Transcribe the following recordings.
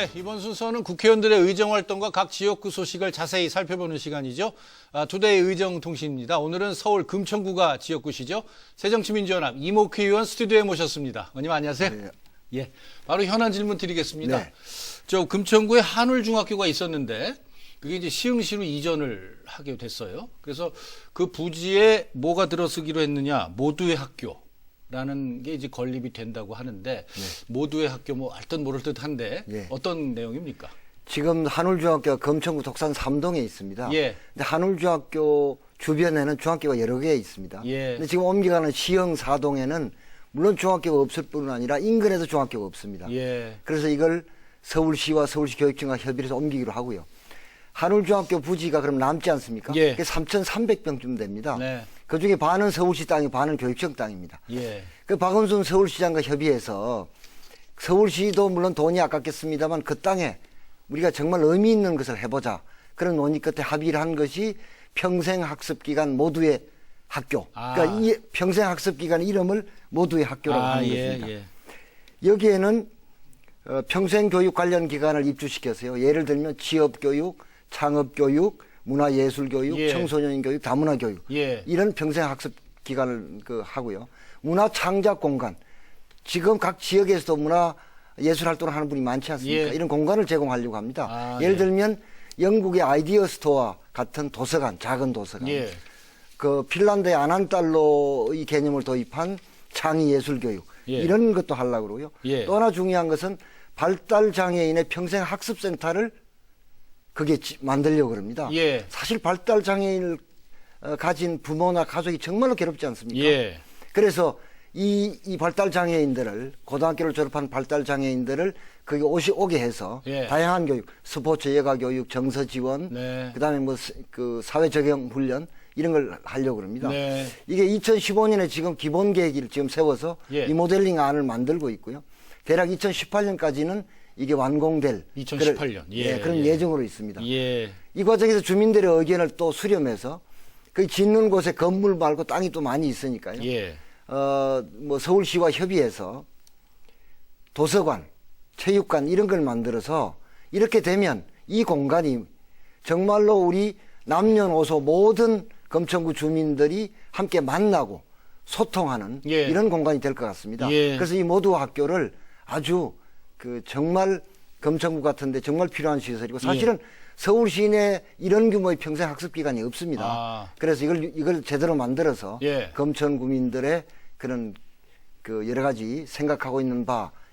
네, 이번 순서는 국회의원들의 의정활동과 각 지역구 소식을 자세히 살펴보는 시간이죠. 투데이 의정통신입니다. 오늘은 서울 금천구가 지역구시죠. 새정치민주연합 이목휘 의원 스튜디오에 모셨습니다. 의원님 안녕하세요. 네. 예, 바로 현안 질문 드리겠습니다. 네. 저 금천구에 한울중학교가 있었는데 그게 이제 시흥시로 이전을 하게 됐어요. 그래서 그 부지에 뭐가 들어서기로 했느냐, 모두의 학교라는 게 이제 건립이 된다고 하는데 모두의 학교 뭐 알듯 모를 듯한데 네. 어떤 내용입니까? 지금 한울중학교가 금천구 독산 3동에 있습니다. 예. 근데 한울중학교 주변에는 중학교가 여러 개 있습니다. 예. 근데 지금 옮겨가는 시흥 4동에는 물론 중학교가 없을 뿐 아니라 인근에도 중학교가 없습니다. 예. 그래서 이걸 서울시와 서울시 교육청과 협의를 해서 옮기기로 하고요. 한울중학교 부지가 그럼 남지 않습니까? 예. 그게 3,300평쯤 됩니다. 네. 그중에 반은 서울시 땅이 반은 교육청 땅입니다. 예. 그 박원순 서울시장과 협의해서 서울시도 물론 돈이 아깝겠습니다만 그 땅에 우리가 정말 의미 있는 것을 해보자. 그런 논의 끝에 합의를 한 것이 평생학습기간 모두의 학교. 그러니까 이 평생학습기간 이름을 모두의 학교라고 하는 것입니다. 예. 여기에는 평생교육 관련 기관을 입주시켜서요. 예를 들면 취업교육, 창업교육, 문화예술교육, 예. 청소년교육, 다문화교육 예. 이런 평생학습 기관을 하고요. 문화창작공간 지금 각 지역에서도 문화예술 활동을 하는 분이 많지 않습니까? 예. 이런 공간을 제공하려고 합니다. 예를 예. 들면 영국의 아이디어 스토어 같은 도서관, 작은 도서관, 예. 그 핀란드의 아난달로의 개념을 도입한 창의예술교육 예. 이런 것도 하려고 그러고요. 예. 또 하나 중요한 것은 발달장애인의 평생학습센터를 그게 만들려고 그럽니다. 예. 사실 발달장애인을 가진 부모나 가족이 정말로 괴롭지 않습니까? 예. 그래서 이 발달장애인들을 고등학교를 졸업한 발달장애인들을 거기 오게 해서 예. 다양한 교육, 스포츠 여가 교육, 정서 지원, 네. 그다음에 뭐 그 사회 적용 훈련 이런 걸 하려고 그럽니다. 네. 이게 2015년에 지금 기본 계획을 지금 세워서 예. 이 모델링 안을 만들고 있고요. 대략 2018년까지는 이게 완공될 2018년. 그런 예정으로 있습니다. 예. 이 과정에서 주민들의 의견을 또 수렴해서 그 짓는 곳에 건물 말고 땅이 또 많이 있으니까요. 예. 뭐 서울시와 협의해서 도서관, 체육관 이런 걸 만들어서 이렇게 되면 이 공간이 정말로 우리 남녀노소 모든 금천구 주민들이 함께 만나고 소통하는 예. 이런 공간이 될 것 같습니다. 예. 그래서 이 모두 학교를 아주 그 정말 금천구 같은데 정말 필요한 시설이고 사실은 서울 시내 이런 규모의 평생 학습 기관이 없습니다. 그래서 이걸 제대로 만들어서 예. 금천 구민들의 그런 그 여러 가지 생각하고 있는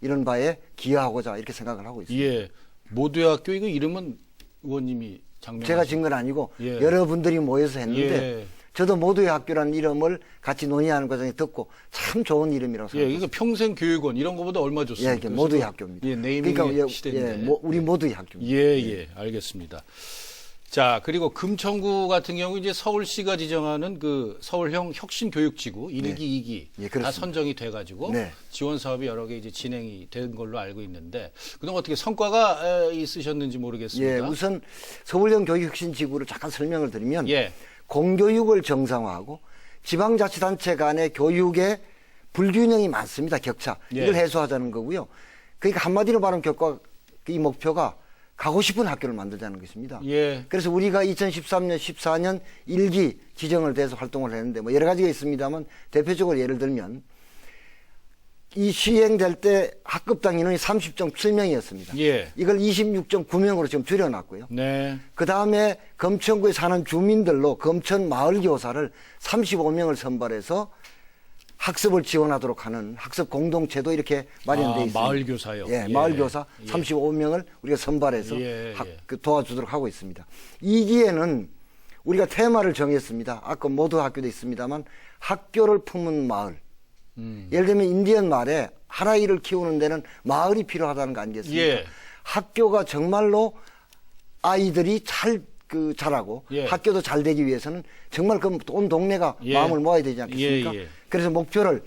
이런 바에 기여하고자 이렇게 생각을 하고 있습니다. 예. 모두의 학교 이거 이름은 의원님이 장명. 제가 진 건 아니고 예. 여러분들이 모여서 했는데 예. 저도 모두의 학교라는 이름을 같이 논의하는 과정에 듣고 참 좋은 이름이라고 예, 생각합니다. 이거 평생교육원 이런 거보다 얼마 좋습니까? 이게 모두의 학교입니다. 예, 네이밍의 그러니까 시대인데. 우리 모두의 학교입니다. 예, 알겠습니다. 자, 그리고 금천구 같은 경우 이제 서울시가 지정하는 그 서울형 혁신교육지구 1기, 2기 예, 다 그렇습니다. 선정이 돼가지고 네. 지원 사업이 여러 개 이제 진행이 된 걸로 알고 있는데 그동안 어떻게 성과가 있으셨는지 모르겠습니다. 예, 우선 서울형 교육혁신지구를 잠깐 설명을 드리면 예. 공교육을 정상화하고 지방자치단체 간의 교육의 불균형이 많습니다. 격차. 예. 이걸 해소하자는 거고요. 그러니까 한마디로 말하면 이 목표가 가고 싶은 학교를 만들자는 것입니다. 예. 그래서 우리가 2013년, 14년 1기 지정을 돼서 활동을 했는데 뭐 여러 가지가 있습니다만 대표적으로 예를 들면 이 시행될 때 학급당 인원이 30.7명이었습니다. 예. 이걸 26.9명으로 지금 줄여놨고요. 네. 그 다음에 금천구에 사는 주민들로 금천 마을교사를 35명을 선발해서 학습을 지원하도록 하는 학습 공동체도 이렇게 마련되어 있습니다. 마을교사요. 예, 예. 마을교사 예. 35명을 우리가 선발해서 예. 도와주도록 하고 있습니다. 2기에는 우리가 테마를 정했습니다. 아까 모두 학교도 있습니다만 학교를 품은 마을. 예를 들면 인디언 말에 하나이를 키우는 데는 마을이 필요하다는 거 아니겠습니까? 예. 학교가 정말로 아이들이 자라고 예. 학교도 잘 되기 위해서는 정말 온 동네가 예. 마음을 모아야 되지 않겠습니까? 예. 그래서 목표를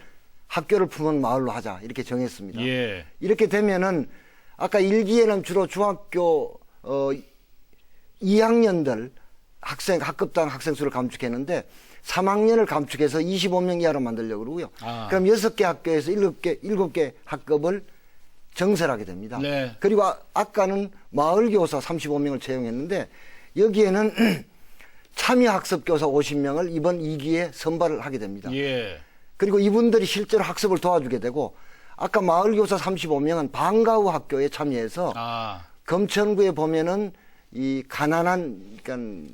학교를 품은 마을로 하자 이렇게 정했습니다. 예. 이렇게 되면은 아까 1기에는 주로 중학교 2학년들 학급당 학생 수를 감축했는데 3학년을 감축해서 25명 이하로 만들려고 그러고요. 그럼 6개 학교에서 7개 학급을 정설하게 됩니다. 네. 그리고 아까는 마을교사 35명을 채용했는데 여기에는 참여학습교사 50명을 이번 2기에 선발을 하게 됩니다. 예. 그리고 이분들이 실제로 학습을 도와주게 되고 아까 마을교사 35명은 방과후 학교에 참여해서 아, 검천구에 보면은 이 가난한 그러니까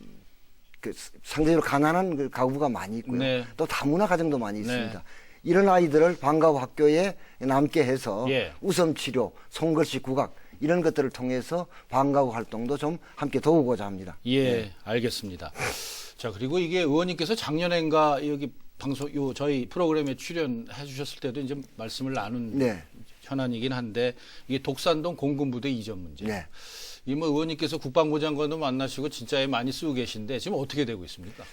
그 상대적으로 가난한 그 가구가 많이 있고요. 네. 또 다문화 가정도 많이 있습니다. 네. 이런 아이들을 방과후 학교에 남게 해서 예. 우선 치료, 손글씨 국악 이런 것들을 통해서 방과후 활동도 좀 함께 도우고자 합니다. 예, 알겠습니다. 자, 그리고 이게 의원님께서 작년엔가 여기 방송, 저희 프로그램에 출연해 주셨을 때도 이제 말씀을 나눈 네. 현안이긴 한데, 이게 독산동 공군부대 이전 문제. 네. 이 뭐 의원님께서 국방부 장관도 만나시고 진짜에 많이 쓰고 계신데, 지금 어떻게 되고 있습니까?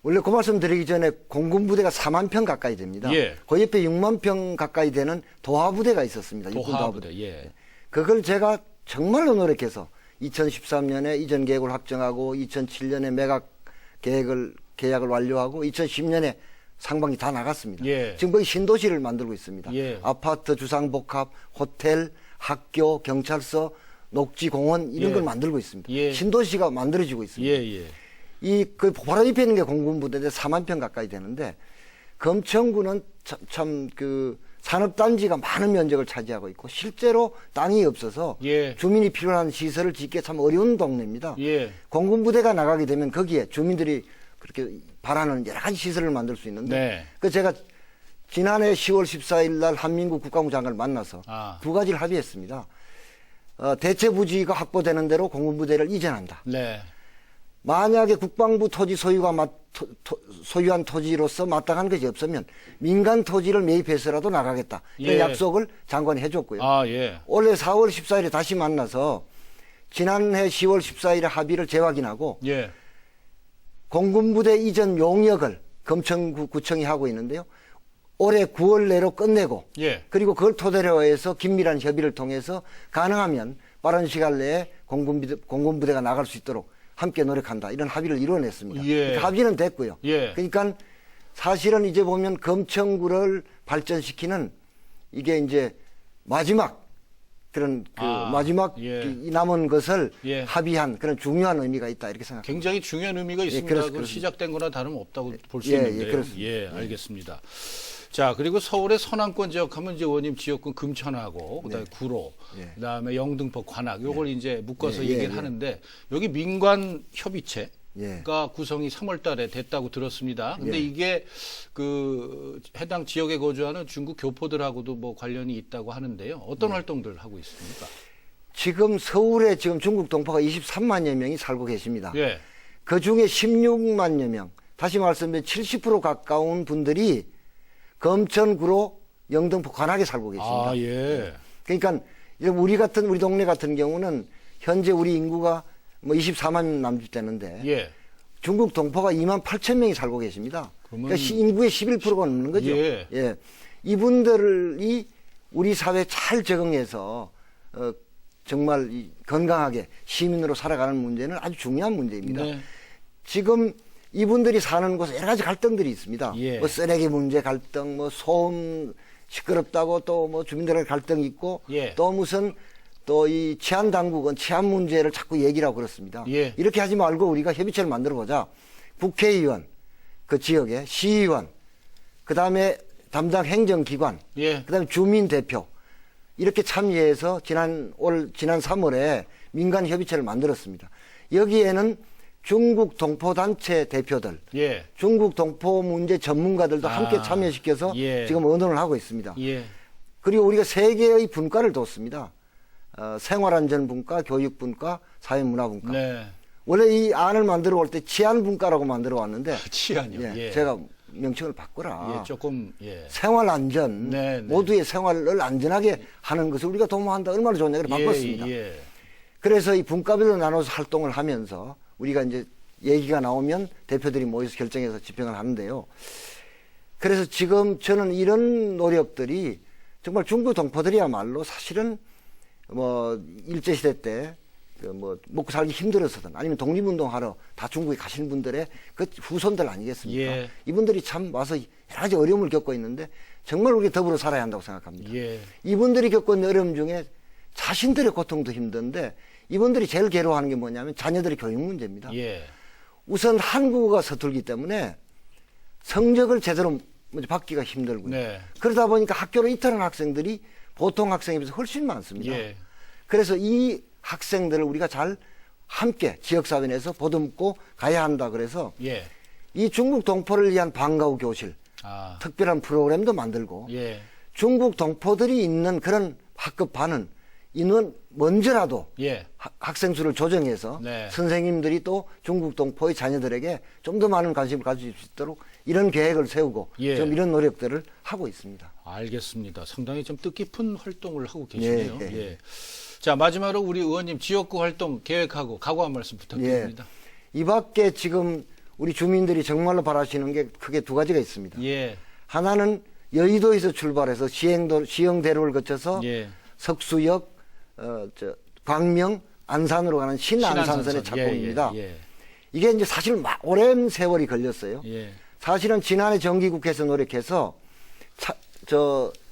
원래 그 말씀 드리기 전에 공군부대가 4만 평 가까이 됩니다. 예. 그 옆에 6만 평 가까이 되는 도하부대가 있었습니다. 육군 도하부대, 예. 그걸 제가 정말로 노력해서 2013년에 이전 계획을 확정하고 2007년에 매각 계약을 완료하고 2010년에 상반기 다 나갔습니다. 예. 지금 거의 신도시를 만들고 있습니다. 예. 아파트, 주상복합, 호텔, 학교, 경찰서, 녹지공원 이런 예. 걸 만들고 있습니다. 예. 신도시가 만들어지고 있습니다. 예, 예. 그 바로 옆에 있는 게 공군부대인데 4만 평 가까이 되는데 검천구는 참 그 산업단지가 많은 면적을 차지하고 있고 실제로 땅이 없어서 예. 주민이 필요한 시설을 짓기 참 어려운 동네입니다. 예. 공군부대가 나가게 되면 거기에 주민들이 그렇게 바라는 여러 가지 시설을 만들 수 있는데 네. 그 제가 지난해 10월 14일 날 한민국 국방부 장관을 만나서 아. 두 가지를 합의했습니다. 대체 부지가 확보되는 대로 공군부대를 이전한다. 네. 만약에 국방부 토지 소유한 토지로서 마땅한 것이 없으면 민간 토지를 매입해서라도 나가겠다. 이런 예. 약속을 장관이 해줬고요. 아, 예. 올해 4월 14일에 다시 만나서 지난해 10월 14일에 합의를 재확인하고 예. 공군부대 이전 용역을 검천구청이 하고 있는데요. 올해 9월 내로 끝내고 예. 그리고 그걸 토대로 해서 긴밀한 협의를 통해서 가능하면 빠른 시간 내에 공군부대가 나갈 수 있도록 함께 노력한다. 이런 합의를 이루어냈습니다. 예. 그러니까 합의는 됐고요. 예. 그러니까 사실은 이제 보면 검천구를 발전시키는 이게 이제 마지막 그런 마지막 예. 이 남은 것을 예. 합의한 그런 중요한 의미가 있다. 이렇게 생각합니다. 굉장히 중요한 의미가 있습니다. 그렇습니다. 그건 시작된 거나 다름없다고 볼 수 예, 있는데요. 예, 그렇습니다. 예, 알겠습니다. 자, 그리고 서울의 서남권 지역 하면 이제 의원님 지역군 금천하고 그다음에 구로, 예. 그다음에 영등포, 관악 요걸 이제 묶어서 예, 얘기를 예. 하는데 여기 민관 협의체가 예. 구성이 3월 달에 됐다고 들었습니다. 근데 예. 이게 그 해당 지역에 거주하는 중국 교포들하고도 뭐 관련이 있다고 하는데요. 어떤 활동들 하고 있습니까? 지금 서울에 지금 중국 동포가 23만여 명이 살고 계십니다. 예. 그 중에 16만여 명, 다시 말씀드리면 70% 가까운 분들이 검천구로 영등포 관악에 살고 계십니다. 아, 예. 그러니까 우리 동네 같은 경우는 현재 우리 인구가 뭐 24만 남짓 되는데 예. 중국 동포가 2만 8천 명이 살고 계십니다. 그러면- 그러니까 인구의 11%가 넘는 거죠. 예. 이분들이 우리 사회에 잘 적응해서 정말 건강하게 시민으로 살아가는 문제는 아주 중요한 문제입니다. 네. 지금 이분들이 사는 곳에 여러 가지 갈등들이 있습니다. 예. 뭐 쓰레기 문제 갈등, 뭐 소음 시끄럽다고 또 뭐 주민들의 갈등이 있고 예. 또 무슨 또 이 치안 당국은 치안 문제를 자꾸 얘기를 하고 그렇습니다. 예. 이렇게 하지 말고 우리가 협의체를 만들어 보자. 국회의원, 그 지역에 시의원, 그 다음에 담당 행정기관, 예. 그 다음에 주민 대표 이렇게 참여해서 지난 3월에 민간 협의체를 만들었습니다. 여기에는 중국 동포단체 대표들, 예. 중국 동포 문제 전문가들도 함께 참여시켜서 예. 지금 의논을 하고 있습니다. 예. 그리고 우리가 세 개의 분과를 뒀습니다. 생활안전분과, 교육분과, 사회문화분과. 네. 원래 이 안을 만들어 올 때 치안분과라고 만들어 왔는데 치안이요. 예, 예. 제가 명칭을 바꾸라. 예, 조금 예. 생활안전, 네, 네. 모두의 생활을 안전하게 하는 것을 우리가 도모한다. 얼마나 좋냐. 그래 바꿨습니다. 예. 그래서 이 분과별로 나눠서 활동을 하면서 우리가 이제 얘기가 나오면 대표들이 모여서 결정해서 집행을 하는데요. 그래서 지금 저는 이런 노력들이 정말 중국 동포들이야말로 사실은 뭐 일제시대 때 그 뭐 먹고 살기 힘들어서든 아니면 독립운동하러 다 중국에 가시는 분들의 그 후손들 아니겠습니까? 예. 이분들이 참 와서 여러 가지 어려움을 겪고 있는데 정말 우리 더불어 살아야 한다고 생각합니다. 예. 이분들이 겪고 있는 어려움 중에 자신들의 고통도 힘든데 이분들이 제일 괴로워하는 게 뭐냐면 자녀들의 교육 문제입니다. 예. 우선 한국어가 서툴기 때문에 성적을 제대로 먼저 받기가 힘들고요. 네. 그러다 보니까 학교로 이탈한 학생들이 보통 학생에 비해서 훨씬 많습니다. 예. 그래서 이 학생들을 우리가 잘 함께 지역사회 내에서 보듬고 가야 한다. 그래서 예. 이 중국 동포를 위한 방과 후 교실, 아. 특별한 프로그램도 만들고 예. 중국 동포들이 있는 그런 학급반은 인원 먼저라도 예. 학생 수를 조정해서 네. 선생님들이 또 중국 동포의 자녀들에게 좀 더 많은 관심을 가질 수 있도록 이런 계획을 세우고 예. 좀 이런 노력들을 하고 있습니다. 알겠습니다. 상당히 좀 뜻깊은 활동을 하고 계시네요. 예, 예. 예. 자, 마지막으로 우리 의원님 지역구 활동 계획하고 각오 한 말씀 부탁드립니다. 이 밖에 지금 우리 주민들이 정말로 바라시는 게 크게 두 가지가 있습니다. 예. 하나는 여의도에서 출발해서 시흥대로를 거쳐서 예. 석수역, 광명, 안산으로 가는 신안산선의 신안산선. 착공입니다. 예, 예, 이게 이제 사실 오랜 세월이 걸렸어요. 예. 사실은 지난해 정기국회에서 노력해서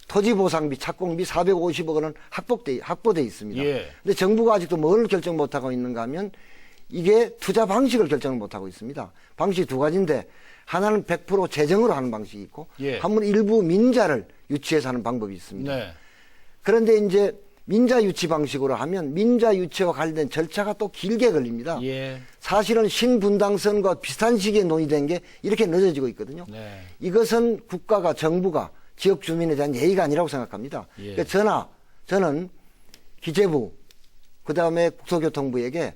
토지보상비, 착공비 450억 원은 확보돼 있습니다. 예. 근데 정부가 아직도 뭘 결정 못하고 있는가 하면 이게 투자 방식을 결정을 못하고 있습니다. 방식이 두 가지인데 하나는 100% 재정으로 하는 방식이 있고 예. 한번 일부 민자를 유치해서 하는 방법이 있습니다. 네. 그런데 이제 민자 유치 방식으로 하면 민자 유치와 관련된 절차가 또 길게 걸립니다. 예. 사실은 신분당선과 비슷한 시기에 논의된 게 이렇게 늦어지고 있거든요. 네. 이것은 국가가 정부가 지역 주민에 대한 예의가 아니라고 생각합니다. 예. 그러니까 저는 기재부 그다음에 국토교통부에게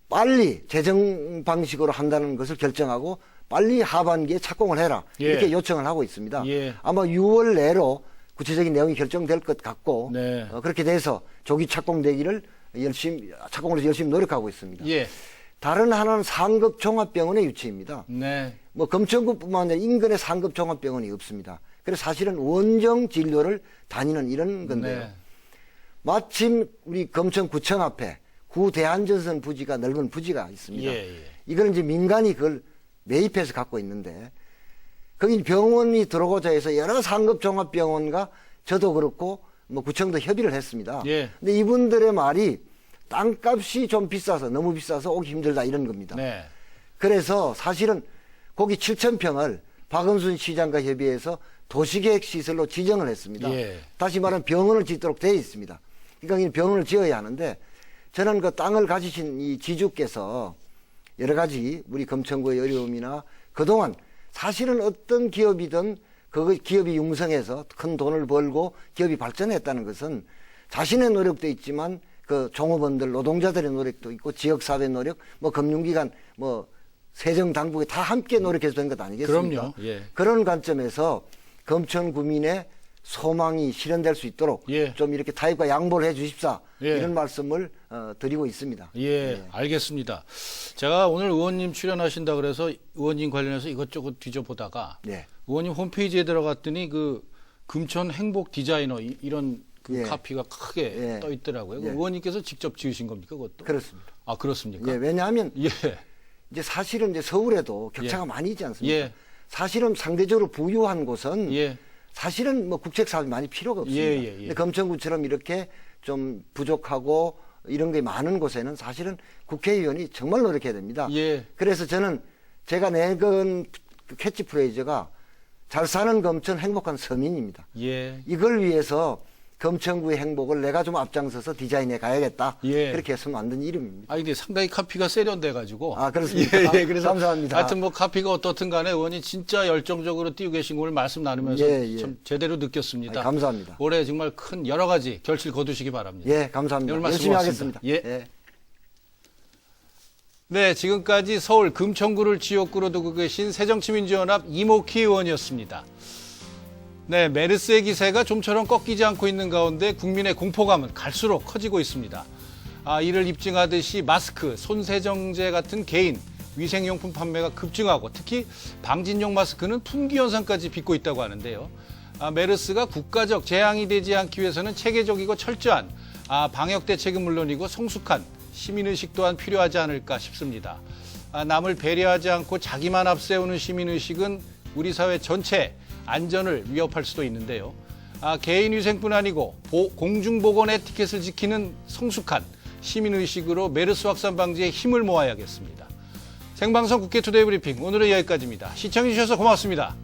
빨리 재정 방식으로 한다는 것을 결정하고 빨리 하반기에 착공을 해라 예. 이렇게 요청을 하고 있습니다. 예. 아마 6월 내로 구체적인 내용이 결정될 것 같고 네. 그렇게 돼서 조기 착공되기를 착공을 열심히 노력하고 있습니다. 예. 다른 하나는 상급 종합병원의 유치입니다. 네. 뭐 금천구뿐만 아니라 인근에 상급 종합병원이 없습니다. 그래서 사실은 원정 진료를 다니는 이런 건데요. 네. 마침 우리 금천구청 앞에 구대한전선 부지가 넓은 부지가 있습니다. 예, 예. 이걸 이제 민간이 그걸 매입해서 갖고 있는데 거기 병원이 들어오고자 해서 여러 상급 종합병원과 저도 그렇고 뭐 구청도 협의를 했습니다. 예. 근데 이분들의 말이 땅값이 좀 비싸서 너무 비싸서 오기 힘들다 이런 겁니다. 네. 그래서 사실은 거기 7,000평을 박은순 시장과 협의해서 도시계획 시설로 지정을 했습니다. 예. 다시 말하면 병원을 짓도록 되어 있습니다. 그러니까 이 병원을 지어야 하는데 저는 그 땅을 가지신 이 지주께서 여러 가지 우리 금천구의 어려움이나 그동안 사실은 어떤 기업이든 그 기업이 융성해서 큰 돈을 벌고 기업이 발전했다는 것은 자신의 노력도 있지만 그 종업원들 노동자들의 노력도 있고 지역사회 노력 뭐 금융기관 뭐 세정당국이 다 함께 노력해서 된 것 아니겠습니까? 그럼요. 예. 그런 관점에서 금천구민의 소망이 실현될 수 있도록 예. 좀 이렇게 타협과 양보를 해 주십사 예. 이런 말씀을 드리고 있습니다. 예, 알겠습니다. 제가 오늘 의원님 출연하신다 그래서 의원님 관련해서 이것저것 뒤져보다가 네. 의원님 홈페이지에 들어갔더니 그 금천 행복 디자이너 이런 그 예. 카피가 크게 예. 떠 있더라고요. 예. 의원님께서 직접 지으신 겁니까, 그것도? 그렇습니다. 아, 그렇습니까? 예, 왜냐하면 예. 이제 사실은 이제 서울에도 격차가 예. 많이 있지 않습니까? 예. 사실은 상대적으로 부유한 곳은 예. 사실은 뭐 국책 사업이 많이 필요가 없습니다. 예, 예, 예. 근데 금천구처럼 이렇게 좀 부족하고 이런 게 많은 곳에는 사실은 국회의원이 정말 노력해야 됩니다. 예. 그래서 저는 제가 내건 그 캐치프레이즈가 잘 사는 금천 행복한 서민입니다. 예. 이걸 위해서 금천구의 행복을 내가 좀 앞장서서 디자인해 가야겠다. 예. 그렇게 해서 만든 이름입니다. 아, 이게 상당히 카피가 세련돼가지고. 아, 그렇습니까? 예, 예. 그래서 감사합니다. 하여튼 뭐 카피가 어떻든 간에 의원이 진짜 열정적으로 띄우고 계신 걸 말씀 나누면서 예, 예. 참 제대로 느꼈습니다. 아니, 감사합니다. 올해 정말 큰 여러 가지 결실 거두시기 바랍니다. 예, 감사합니다. 오늘 말씀 열심히 고맙습니다. 하겠습니다. 예. 네, 지금까지 서울 금천구를 지역구로 두고 계신 새정치민주연합 이목희 의원이었습니다. 네, 메르스의 기세가 좀처럼 꺾이지 않고 있는 가운데 국민의 공포감은 갈수록 커지고 있습니다. 이를 입증하듯이 마스크, 손세정제 같은 개인 위생용품 판매가 급증하고 특히 방진용 마스크는 품귀 현상까지 빚고 있다고 하는데요. 메르스가 국가적 재앙이 되지 않기 위해서는 체계적이고 철저한 방역 대책은 물론이고 성숙한 시민의식 또한 필요하지 않을까 싶습니다. 남을 배려하지 않고 자기만 앞세우는 시민의식은 우리 사회 전체 안전을 위협할 수도 있는데요. 개인위생뿐 아니고 공중보건 에티켓을 지키는 성숙한 시민의식으로 메르스 확산 방지에 힘을 모아야겠습니다. 생방송 국회 투데이 브리핑 오늘은 여기까지입니다. 시청해주셔서 고맙습니다.